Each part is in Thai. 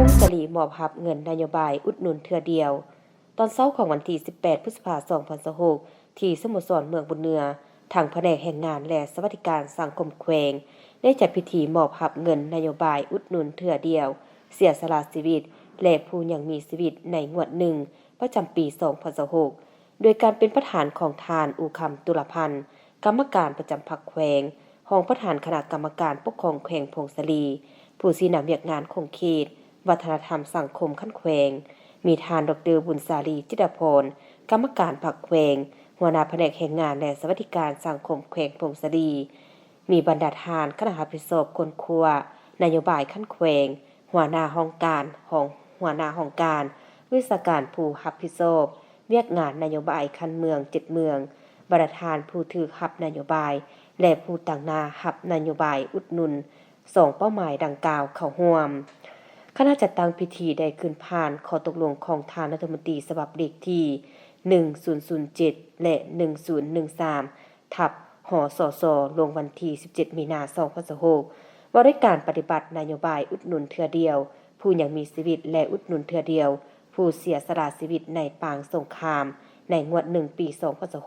งศรีมอบรับเงินนโยบายอุดหนุนเทื่อเดียวตอนเช้าของวันที่18พฤษภาคม2026ที่สโมสรเมืองบุญเหนือทางแผนกแรงงานและสวัสดิการสังคมแขวงได้จัดพิธีมอบรับเงินนโยบายอุดหนุนเทื่อเดียวเสียสละชีวิตและผู้ยังมีชีวิตในงวด1ประจำปี2026โดยการเป็นประธานของทานอูคำตุลพันธ์กรรมการประจำพรรคแขวงรองประธานคณะกรรมการปกครองแขวงพงศลีผู้ชี้นำเวียกงานคงเขตวัฒนธรรมสังคมขั้นแขวงมีทานดร.บุญสาลีจิตรพรกรรมการพรรคแขวงหัวหน้าแผนกแรงงานและสวัสดิการสังคมแขวงพงศลีมีบรรดาทานคณะรับผิดชอบคนครัวนโยบายขั้นแขวงหัวหน้าห้องการหัวหน้าห้องการวิชาการผู้รับผิดชอบเวียกงานนโยบายคันเมือง7เมืองบรรดาทานผู้ถือรับนโยบายและผู้ต่างหน้ารับนโยบายอุดหนุน2เป้าหมายดังกล่าวเข้าร่วมคณะจัดตั้งพิธีได้ขึ้นผ่านข้อตกลงของทานรัฐมนตรีฉบับเลขที่1007และ1013ทับหสสลงวันที่17มีนาคม2026ว่าด้วยการปฏิบัตินโยบายอุดหนุนเทื่อเดียวผู้ยังมีชีวิตและอุดหนุนเทื่อเดียวผู้เสียสละชีวิตในปางสงครามในงวด1ปี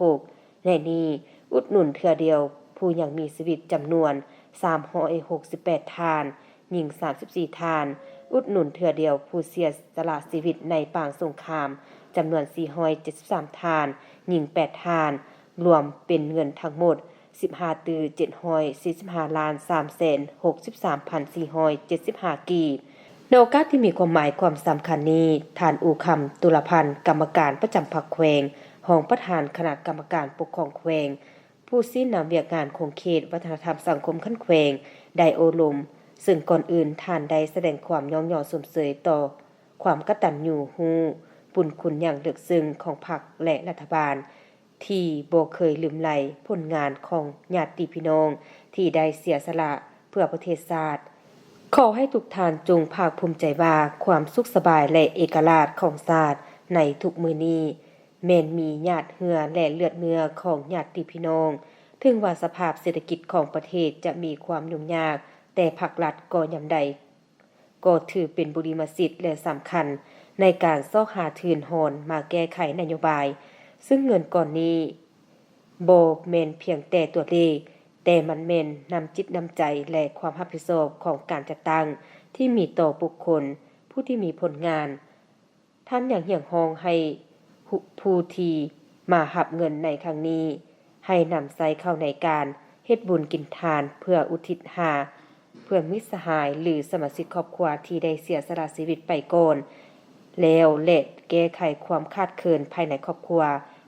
2026ในนี้อุดหนุนเทื่อเดียวผู้ยังมีชีวิตจำนวน368ทานหญิง34ทานอุดหนุนเทื่อเดียวผู้เสียสละชีวิตในปางสงครามจำนวน473ทานหญิง8ทานรวมเป็นเงินทั้งหมด15,745,363,475 กีบในโอกาสที่มีความหมายความสำคัญนี้ทานอูคำตุลพันธ์กรรมการประจำพรรคแขวงรองประธานคณะกรรมการปกครองแขวงผู้ชี้นำเวียกงานคงเขตวัฒนธรรมสังคมขั้นแขวงได้โอลมซึ่งก่อนอื่นท่านได้แสดงความย่องยอสมเสยต่อความกตัญญูรู้บุญคุณอย่างลึกซึ้งของพรรคและรัฐบาลที่บ่เคยลืมไหลผลงานของญาติพี่น้องที่ได้เสียสละเพื่อประเทศชาติขอให้ทุกท่านจงภาคภูมิใจว่าความสุขสบายและเอกราชของชาติในทุกมื้อนี้แม้นมีญาติเหือและเลือดเนื้อของญาติพี่น้องถึงว่าสภาพเศรษฐกิจของประเทศจะมีความยุ่งยากแต่ภาครัฐก็ยามใดก็ถือเป็นบุริมสิทธิ์และสำคัญในการซอกหาทื่นหอนมาแก้ไขนโยบายซึ่งเงินก่อนนี้บ่แม่นเพียงแต่ตัวเลขแต่มันแม่นนำจิตนำใจและความรับผิดชอบของการจัดตั้งที่มีต่อบุคคลผู้ที่มีผลงานท่านอย่างเหี่ยงฮองให้ผู้ที่มารับเงินในครั้งนี้ให้นำใช้เข้าในการเฮ็ดบุญกินทานเพื่ออุทิศหาเพื่อมิตรสหายหรือสมาชิกครอบครัวที่ได้เสียสละชีวิตไปก่อนแล้วและแก้ไขความขาดเคินภายในครอบครัว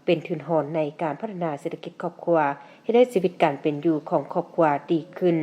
เป็นทุนหอนในการพัฒนาเศรษฐกิจครอบครัวให้ได้ชีวิตการเป็นอยู่ของครอบครัวดีขึ้น